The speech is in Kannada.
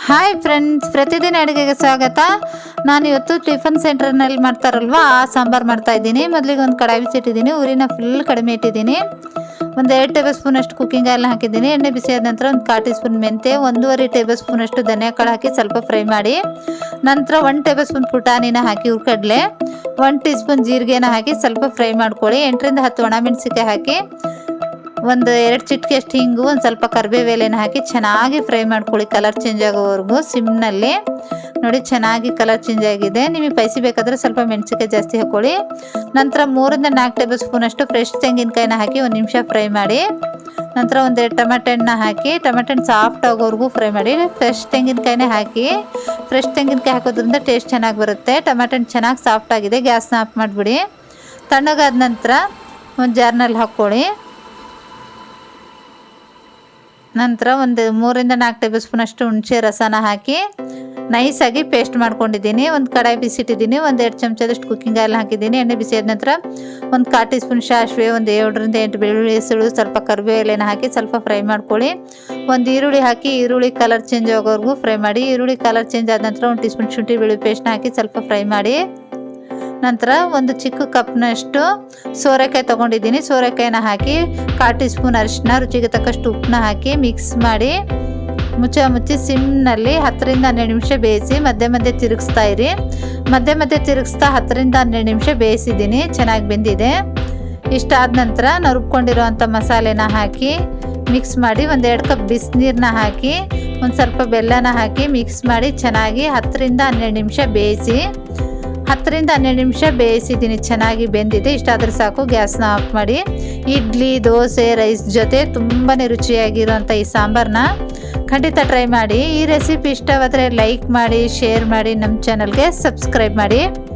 ಹಾಯ್ ಫ್ರೆಂಡ್ಸ್, ಪ್ರತಿದಿನ ಅಡುಗೆಗೆ ಸ್ವಾಗತ. ನಾನು ಇವತ್ತು ಟಿಫನ್ ಸೆಂಟರ್ನಲ್ಲಿ ಮಾಡ್ತಾರಲ್ವ ಆ ಸಾಂಬಾರು ಮಾಡ್ತಾ ಇದ್ದೀನಿ. ಮೊದಲಿಗೆ ಒಂದು ಕಡಾಯಿ ಬಿಸಿಟ್ಟಿದ್ದೀನಿ. ಊರಿನ ಫುಲ್ ಕಡಿಮೆ ಇಟ್ಟಿದ್ದೀನಿ. ಒಂದು 2 ಟೇಬಲ್ ಸ್ಪೂನ್ ಅಷ್ಟು ಕುಕ್ಕಿಂಗ್ ಆಯಿಲ್ ಹಾಕಿದ್ದೀನಿ. ಎಣ್ಣೆ ಬಿಸಿ ಆದ ನಂತರ ಒಂದು 1/4 ಟೀ ಸ್ಪೂನ್ ಮೆಂತೆ, 1.5 ಟೇಬಲ್ ಸ್ಪೂನ್ ಅಷ್ಟು ಧನಿಯಾ ಕಾಳು ಹಾಕಿ ಸ್ವಲ್ಪ ಫ್ರೈ ಮಾಡಿ. ನಂತರ 1 ಟೇಬಲ್ ಸ್ಪೂನ್ ಪುಟಾಣಿನ ಹಾಕಿ ಹುರ್ಕಡ್ಲೆ, 1 ಟೀ ಸ್ಪೂನ್ ಜೀರಿಗೆನ ಹಾಕಿ ಸ್ವಲ್ಪ ಫ್ರೈ ಮಾಡ್ಕೊಳ್ಳಿ. 8 ರಿಂದ 10 ಒಣಮೆಣಸಿಕಾಯಿ ಹಾಕಿ, ಒಂದು 2 ಚಿಟಿಕೆ ಅಷ್ಟು ಹಿಂಗು, ಒಂದು ಸ್ವಲ್ಪ ಕರಿಬೇವು ಎಲೆನ ಹಾಕಿ ಚೆನ್ನಾಗಿ ಫ್ರೈ ಮಾಡ್ಕೊಳ್ಳಿ. ಕಲರ್ ಚೇಂಜ್ ಆಗೋವರೆಗೂ ಸಿಮ್ನಲ್ಲಿ. ನೋಡಿ, ಚೆನ್ನಾಗಿ ಕಲರ್ ಚೇಂಜ್ ಆಗಿದೆ. ನಿಮಗೆ ಸ್ಪೈಸಿ ಬೇಕಾದರೆ ಸ್ವಲ್ಪ ಮೆಣಸಿನಕಾಯಿ ಜಾಸ್ತಿ ಹಾಕ್ಕೊಳ್ಳಿ. ನಂತರ 3 ರಿಂದ 4 ಟೇಬಲ್ ಸ್ಪೂನ್ ಅಷ್ಟು ಫ್ರೆಶ್ ತೆಂಗಿನಕಾಯಿನ ಹಾಕಿ 1 ನಿಮಿಷ ಫ್ರೈ ಮಾಡಿ. ನಂತರ 1 ಟೊಮೆಟೊ ಹಣ್ಣನ್ನ ಹಾಕಿ ಟೊಮೆಟೊ ಹಣ್ಣು ಸಾಫ್ಟ್ ಆಗೋವರೆಗೂ ಫ್ರೈ ಮಾಡಿ. ಫ್ರೆಶ್ ತೆಂಗಿನಕಾಯಿನೇ ಹಾಕಿ. ಫ್ರೆಶ್ ತೆಂಗಿನಕಾಯಿ ಹಾಕೋದ್ರಿಂದ ಟೇಸ್ಟ್ ಚೆನ್ನಾಗಿ ಬರುತ್ತೆ. ಟೊಮೆಟೊ ಹಣ್ಣು ಚೆನ್ನಾಗಿ ಸಾಫ್ಟ್ ಆಗಿದೆ. ಗ್ಯಾಸ್ನ ಆಫ್ ಮಾಡಿಬಿಡಿ. ತಣ್ಣಗಾದ ನಂತರ ಒಂದು ಜಾರ್ನಲ್ಲಿ ಹಾಕ್ಕೊಳ್ಳಿ. ನಂತರ ಒಂದು 3 ರಿಂದ 4 ಟೇಬಲ್ ಸ್ಪೂನ್ ಅಷ್ಟು ಹುಣಸೆ ರಸನ ಹಾಕಿ ನೈಸಾಗಿ ಪೇಸ್ಟ್ ಮಾಡ್ಕೊಂಡಿದ್ದೀನಿ. ಒಂದು ಕಡಾಯಿ ಬಿಸಿಟ್ಟಿದ್ದೀನಿ. 1-2 ಚಮಚದಷ್ಟು ಕುಕ್ಕಿಂಗ್ ಆಯಿಲ್ ಹಾಕಿದ್ದೀನಿ. ಎಣ್ಣೆ ಬಿಸಿ ಆದ ನಂತರ ಒಂದು 1/4 ಟೀ ಸ್ಪೂನ್ ಸಾಸಿವೆ, ಒಂದು 7 ರಿಂದ 8 ಬೆಳ್ಳುಳ್ಳಿ ಹೆಸರು, ಸ್ವಲ್ಪ ಕರಿಬೇವು ಎಲೆನ ಹಾಕಿ ಸ್ವಲ್ಪ ಫ್ರೈ ಮಾಡ್ಕೊಳ್ಳಿ. ಒಂದು ಈರುಳ್ಳಿ ಹಾಕಿ ಈರುಳ್ಳಿ ಕಲರ್ ಚೇಂಜ್ ಆಗೋವರೆಗೂ ಫ್ರೈ ಮಾಡಿ. ಈರುಳ್ಳಿ ಕಲರ್ ಚೇಂಜ್ ಆದ ನಂತರ 1 ಟೀ ಸ್ಪೂನ್ ಶುಂಠಿ ಬೆಳ್ಳುಳ್ಳಿ ಪೇಸ್ಟ್ನ ಹಾಕಿ ಸ್ವಲ್ಪ ಫ್ರೈ ಮಾಡಿ. ನಂತರ ಒಂದು ಚಿಕ್ಕ ಕಪ್ನಷ್ಟು ಸೋರೆಕಾಯಿ ತೊಗೊಂಡಿದ್ದೀನಿ. ಸೋರೆಕಾಯಿನ ಹಾಕಿ 1/4 ಟೀ ಸ್ಪೂನ್ ಅರಿಶಿನ, ರುಚಿಗೆ ತಕ್ಕಷ್ಟು ಉಪ್ಪನ್ನ ಹಾಕಿ ಮಿಕ್ಸ್ ಮಾಡಿ ಮುಚ್ಚಿ ಸಿಮ್ನಲ್ಲಿ 10 ರಿಂದ 12 ನಿಮಿಷ ಬೇಯಿಸಿ. ಮಧ್ಯೆ ಮಧ್ಯೆ ತಿರುಗಿಸ್ತಾ ಇರಿ. ಮಧ್ಯೆ ತಿರುಗಿಸ್ತಾ 10 ರಿಂದ 12 ನಿಮಿಷ ಬೇಯಿಸಿದ್ದೀನಿ. ಚೆನ್ನಾಗಿ ಬೆಂದಿದೆ. ಇಷ್ಟಾದ ನಂತರ ನಾವು ರುಬ್ಕೊಂಡಿರೋವಂಥ ಮಸಾಲೆನ ಹಾಕಿ ಮಿಕ್ಸ್ ಮಾಡಿ. 1-2 ಕಪ್ ಬಿಸಿನೀರನ್ನ ಹಾಕಿ ಒಂದು ಸ್ವಲ್ಪ ಬೆಲ್ಲನ ಹಾಕಿ ಮಿಕ್ಸ್ ಮಾಡಿ ಚೆನ್ನಾಗಿ 10 ರಿಂದ 12 ನಿಮಿಷ ಬೇಯಿಸಿ. 10 ರಿಂದ 12 ನಿಮಿಷ ಬೇಯಿಸಿದ್ದೀನಿ. ಚೆನ್ನಾಗಿ ಬೆಂದಿದೆ. ಇಷ್ಟಾದರೆ ಸಾಕು. ಗ್ಯಾಸ್ನ ಆಫ್ ಮಾಡಿ. ಇಡ್ಲಿ, ದೋಸೆ, ರೈಸ್ ಜೊತೆ ತುಂಬಾ ರುಚಿಯಾಗಿರುವಂಥ ಈ ಸಾಂಬಾರನ್ನ ಖಂಡಿತ ಟ್ರೈ ಮಾಡಿ. ಈ ರೆಸಿಪಿ ಇಷ್ಟವಾದರೆ ಲೈಕ್ ಮಾಡಿ, ಶೇರ್ ಮಾಡಿ, ನಮ್ಮ ಚಾನಲ್ಗೆ ಸಬ್ಸ್ಕ್ರೈಬ್ ಮಾಡಿ.